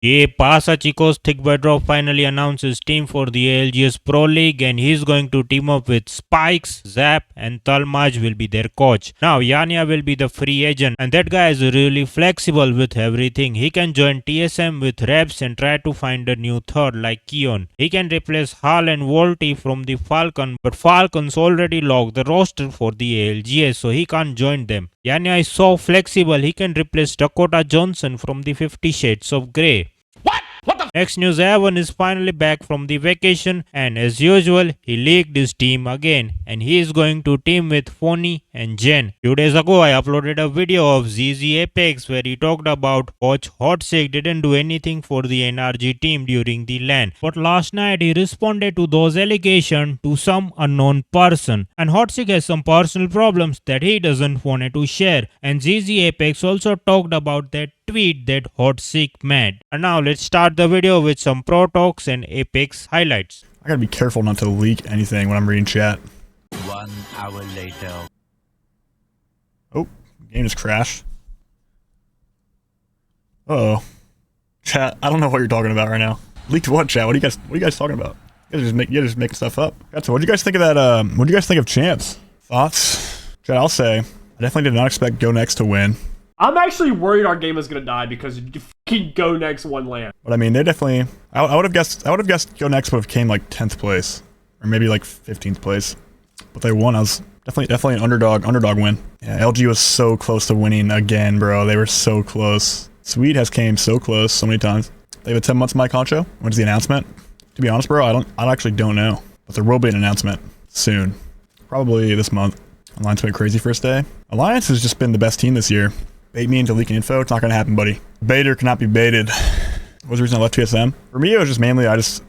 Yeah, pasa chicos, Thick Bedrock finally announced his team for the ALGS Pro League and he's going to team up with Spikes, Zap and Talmaj will be their coach. Now Yanya will be the free agent and that guy is really flexible with everything. He can join TSM with reps and try to find a new third like Keon. He can replace Hal and Volty from the Falcon, but Falcons already logged the roster for the ALGS so he can't join them. Yanya is so flexible he can replace Dakota Johnson from the 50 Shades of Grey. Next news, Evan is finally back from the vacation and as usual he leaked his team again and he is going to team with Phony and Jen. 2 days ago I uploaded a video of ZZApex where he talked about Coach Hodsic didn't do anything for the NRG team during the LAN, but last night he responded to those allegations to some unknown person and Hodsic has some personal problems that he doesn't want to share and ZZApex also talked about that tweet that Hodsic made. And now let's start the video with some Pro Talks and Apex highlights. I gotta be careful not to leak anything when I'm reading chat. 1 hour later. Oh, game just crashed. Uh-oh. Chat, I don't know what you're talking about right now. Leaked what, chat? What are you guys talking about? You guys just making stuff up. So what do you guys think of that, what do you guys think of Champs? Thoughts? Chat, I'll say, I definitely did not expect Go Next to win. I'm actually worried our game is gonna die because you fucking Go Next won LAN. But I mean, they definitely, I would have guessed Go Next would have came like 10th place. Or maybe like 15th place. But they won. I was definitely an underdog win. Yeah, LG was so close to winning again, bro. They were so close. Swede has came so close so many times. They have a 10 months my concho. When's the announcement? To be honest, bro, I actually don't know. But there will be an announcement soon. Probably this month. Alliance went crazy first day. Alliance has just been the best team this year. Bait me into leaking info. It's not gonna happen, buddy. Baiter cannot be baited. What was the reason I left TSM? For me, it was just mainly I just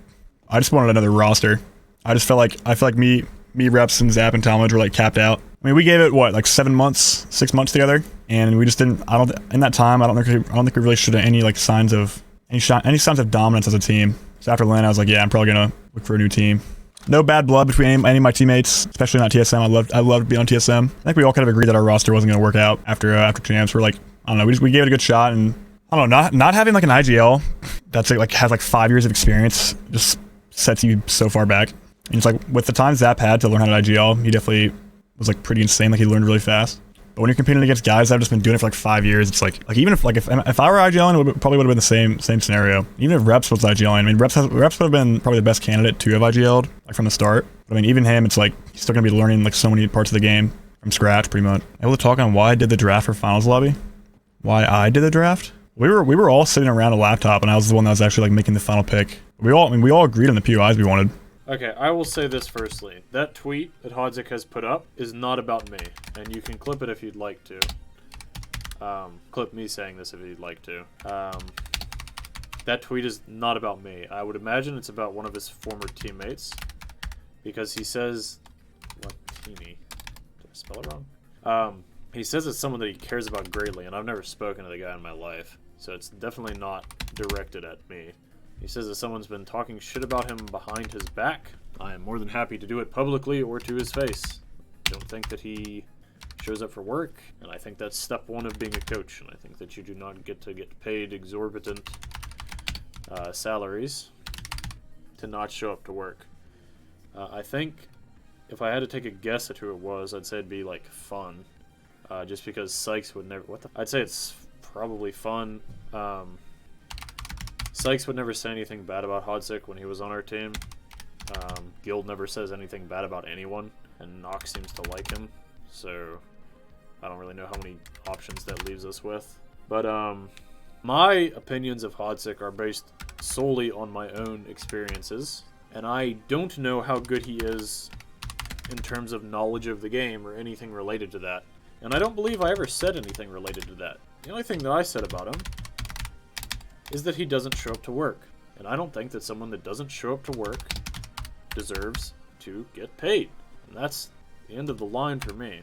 wanted another roster. I felt like me, Reps, and Zap and Talmage were like capped out. I mean, we gave it what, like 6 months together, and we just didn't. In that time, I don't think we really showed any like signs of any signs of dominance as a team. So after LAN, I was like, yeah, I'm probably gonna look for a new team. No bad blood between any of my teammates, especially not TSM. I loved being on TSM. I think we all kind of agreed that our roster wasn't going to work out after Champs. We're like, I don't know, we gave it a good shot, and I don't know, not having like an IGL that's like has like 5 years of experience just sets you so far back. And it's like with the time Zap had to learn how to IGL, he definitely was like pretty insane. Like he learned really fast. But when you're competing against guys that have just been doing it for like 5 years, it's like even if I were IGLing, it probably would have been the same scenario. Even if Reps was IGLing, I mean Reps would have been probably the best candidate to have IGL'd like from the start. But I mean even him, it's like he's still gonna be learning like so many parts of the game from scratch pretty much. Able to talk on why I did the draft for finals lobby. Why I did the draft? We were all sitting around a laptop and I was the one that was actually like making the final pick. We all agreed on the POIs we wanted. Okay, I will say this firstly. That tweet that Hodsic has put up is not about me, and you can clip it if you'd like to. Clip me saying this if you'd like to. That tweet is not about me. I would imagine it's about one of his former teammates, because he says, Latini. Did I spell it wrong? He says it's someone that he cares about greatly, and I've never spoken to the guy in my life, so it's definitely not directed at me. He says that someone's been talking shit about him behind his back. I am more than happy to do it publicly or to his face. Don't think that he shows up for work, and I think that's step one of being a coach, and I think that you do not get to get paid exorbitant salaries to not show up to work. I think if I had to take a guess at who it was, I'd say it'd be like Fun, just because Sykes would never. I'd say it's probably Fun. Sykes would never say anything bad about Hodsic when he was on our team. Guild never says anything bad about anyone, and Nox seems to like him, so I don't really know how many options that leaves us with. But my opinions of Hodsic are based solely on my own experiences, and I don't know how good he is in terms of knowledge of the game or anything related to that. And I don't believe I ever said anything related to that. The only thing that I said about him is that he doesn't show up to work. And I don't think that someone that doesn't show up to work deserves to get paid. And that's the end of the line for me.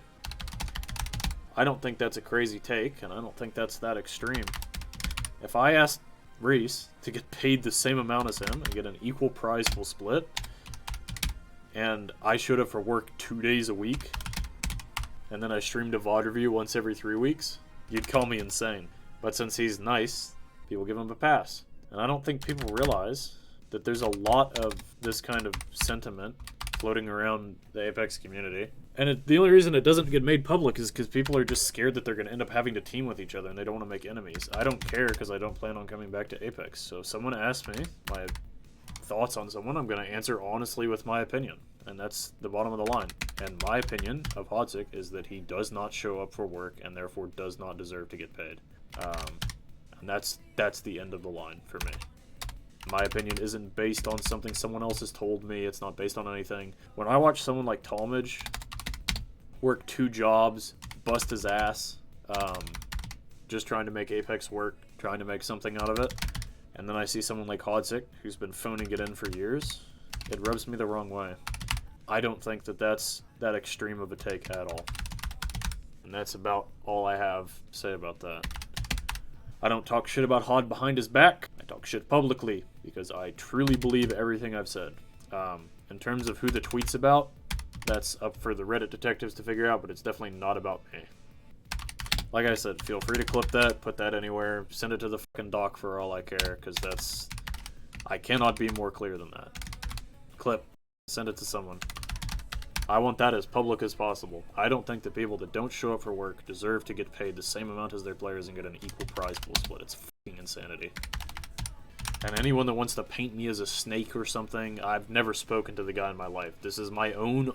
I don't think that's a crazy take, and I don't think that's that extreme. If I asked Reese to get paid the same amount as him and get an equal prize full split, and I showed up for work 2 days a week, and then I streamed a VOD review once every 3 weeks, you'd call me insane. But since he's nice, people give him a pass. And I don't think people realize that there's a lot of this kind of sentiment floating around the Apex community. And the only reason it doesn't get made public is because people are just scared that they're going to end up having to team with each other and they don't want to make enemies. I don't care because I don't plan on coming back to Apex. So if someone asks me my thoughts on someone, I'm going to answer honestly with my opinion. And that's the bottom of the line. And my opinion of Hodsic is that he does not show up for work and therefore does not deserve to get paid. And that's the end of the line for me. My opinion isn't based on something someone else has told me. It's not based on anything. When I watch someone like Talmadge work 2 jobs, bust his ass, just trying to make Apex work, trying to make something out of it, and then I see someone like Hodsic, who's been phoning it in for years, it rubs me the wrong way. I don't think that that's that extreme of a take at all. And that's about all I have to say about that. I don't talk shit about Hod behind his back. I talk shit publicly because I truly believe everything I've said. In terms of who the tweet's about, that's up for the Reddit detectives to figure out, but it's definitely not about me. Like I said, feel free to clip that, put that anywhere, send it to the fucking doc for all I care, because that's... I cannot be more clear than that. Clip. Send it to someone. I want that as public as possible. I don't think that people that don't show up for work deserve to get paid the same amount as their players and get an equal prize pool split. It's fucking insanity. And anyone that wants to paint me as a snake or something, I've never spoken to the guy in my life. This is my own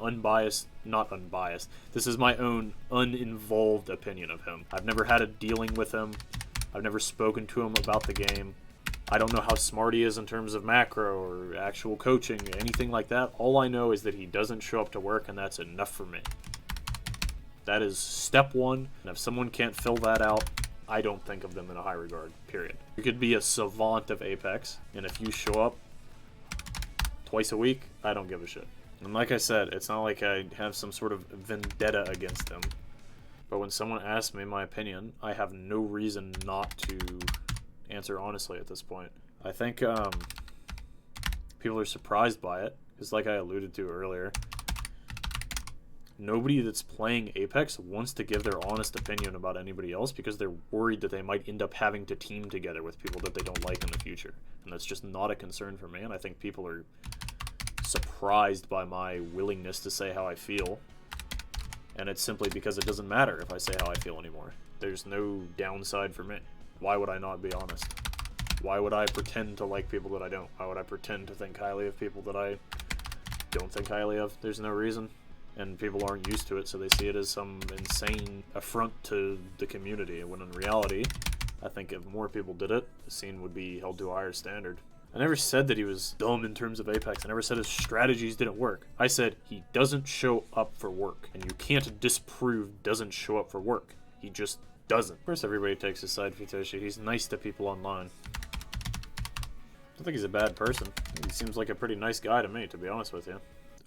not unbiased, this is my own uninvolved opinion of him. I've never had a dealing with him. I've never spoken to him about the game. I don't know how smart he is in terms of macro or actual coaching, anything like that. All I know is that he doesn't show up to work, and that's enough for me. That is step one, and if someone can't fill that out, I don't think of them in a high regard, period. You could be a savant of Apex, and if you show up twice a week, I don't give a shit. And like I said, it's not like I have some sort of vendetta against him. But when someone asks me my opinion, I have no reason not to answer honestly at this point. I think people are surprised by it, because like I alluded to earlier, nobody that's playing Apex wants to give their honest opinion about anybody else because they're worried that they might end up having to team together with people that they don't like in the future. And that's just not a concern for me, and I think people are surprised by my willingness to say how I feel. And it's simply because it doesn't matter if I say how I feel anymore. There's no downside for me. Why would I not be honest? Why would I pretend to like people that I don't? Why would I pretend to think highly of people that I don't think highly of? There's no reason. And people aren't used to it, so they see it as some insane affront to the community, when in reality, I think if more people did it, the scene would be held to a higher standard. I never said that he was dumb in terms of Apex. I never said his strategies didn't work. I said he doesn't show up for work, and you can't disprove doesn't show up for work. He just doesn't. Of course everybody takes his side, Fitoshi. He's nice to people online. I don't think he's a bad person. He seems like a pretty nice guy to me, to be honest with you.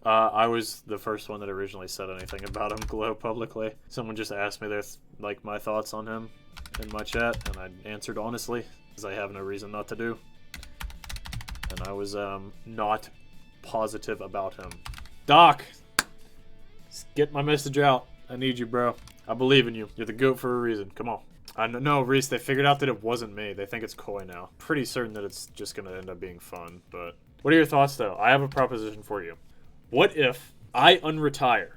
I was the first one that originally said anything about him glow publicly. Someone just asked me my thoughts on him in my chat, and I answered honestly, because I have no reason not to do. And I was not positive about him. Doc, get my message out. I need you, bro. I believe in you. You're the GOAT for a reason. Come on. I know, Reese, they figured out that it wasn't me. They think it's Koi now. Pretty certain that it's just going to end up being fun, but... What are your thoughts, though? I have a proposition for you. What if I unretire,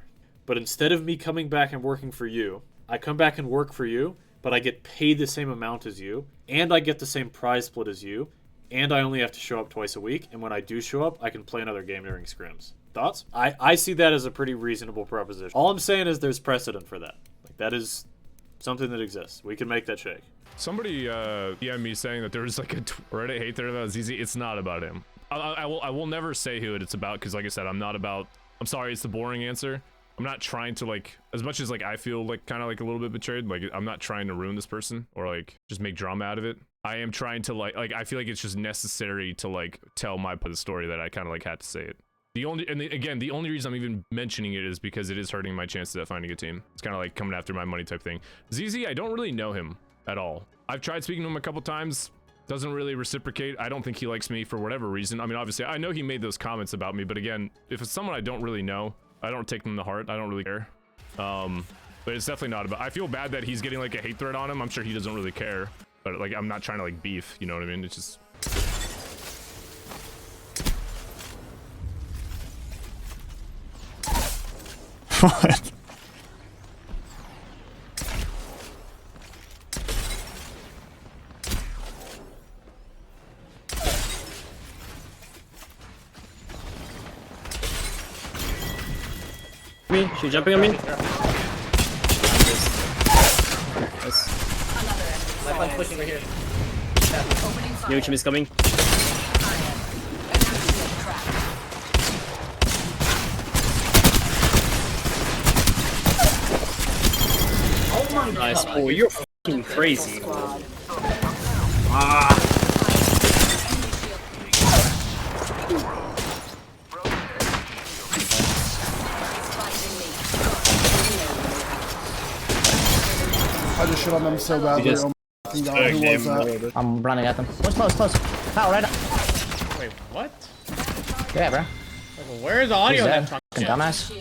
but instead of me coming back and working for you, I come back and work for you, but I get paid the same amount as you, and I get the same prize split as you, and I only have to show up twice a week, and when I do show up, I can play another game during scrims. Thoughts? I see that as a pretty reasonable proposition. All I'm saying is there's precedent for that. Like, that is something that exists. We can make that shake. Somebody DM'd me saying that there was like a Reddit hate thread about ZZ. It's not about him. I will never say who it's about, because like I said, I'm sorry, it's the boring answer. I'm not trying to, like, as much as like I feel like kind of like a little bit betrayed, like I'm not trying to ruin this person or like just make drama out of it. I am trying to like I feel like it's just necessary to like tell my part of the story that I kind of like had to say it. The only reason I'm even mentioning it is because it is hurting my chances at finding a team. It's kind of like coming after my money type thing. ZZ, I don't really know him at all. I've tried speaking to him a couple times. Doesn't really reciprocate. I don't think he likes me for whatever reason. I mean, obviously, I know he made those comments about me, but again, if it's someone I don't really know, I don't take them to heart. I don't really care. But it's definitely not about... I feel bad that he's getting like a hate threat on him. I'm sure he doesn't really care, but like I'm not trying to like beef, you know what I mean? It's just... What? Me, she's jumping on me. Nice. Life one's pushing right here. Yoichim is coming. Oh my Nice. god. Oh, you're fucking crazy. I just shit on them so badly. just- Oh my fucking god, who was that? I'm running at them. Close, close. Power right up. Wait, what? Yeah, bro. Where's the audio He's of dead. that Fucking dumbass.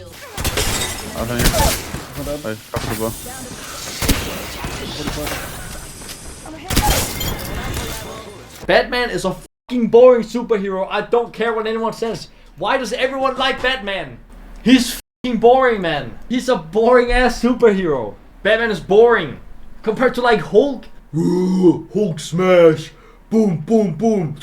Batman is a fucking boring superhero. I don't care what anyone says. Why does everyone like Batman? He's fucking boring, man. He's a boring ass superhero. Batman is boring compared to like Hulk. Ooh, Hulk smash. Boom, boom, boom.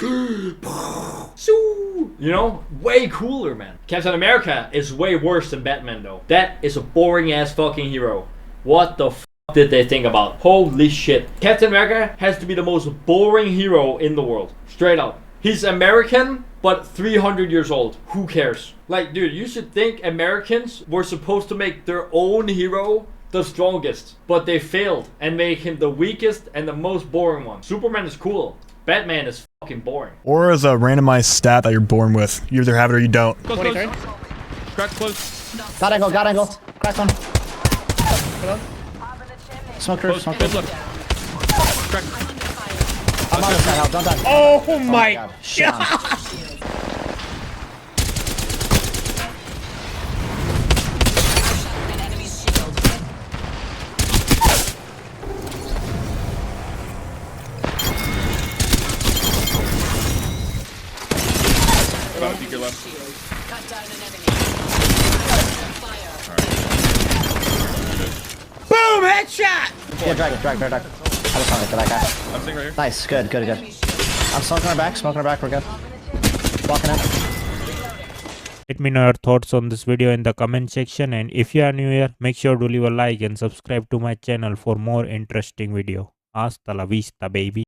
You know, way cooler, man. Captain America is way worse than Batman, though. That is a boring ass fucking hero. What the f did they think about? Holy shit. Captain America has to be the most boring hero in the world. Straight up. He's American, but 300 years old. Who cares? Like, dude, you should think Americans were supposed to make their own hero the strongest, but they failed and made him the weakest and the most boring one. Superman is cool. Batman is fucking boring. Or as a randomized stat that you're born with. You either have it or you don't. Close, 23. Crack close. Got angle, got angle. Cracked one. Smoke roof, smoke Close roof. left. Crack. I'm on this guy, help, don't die. Oh my God. Shit on. About to your left. Boom, headshot! Yeah, drag. I just want to get that guy. I'm sitting right here. Nice, good. I'm smoking her back, we're good. Walking in. Let me know your thoughts on this video in the comment section, and if you are new here, make sure to leave a like and subscribe to my channel for more interesting video. Hasta la vista, baby.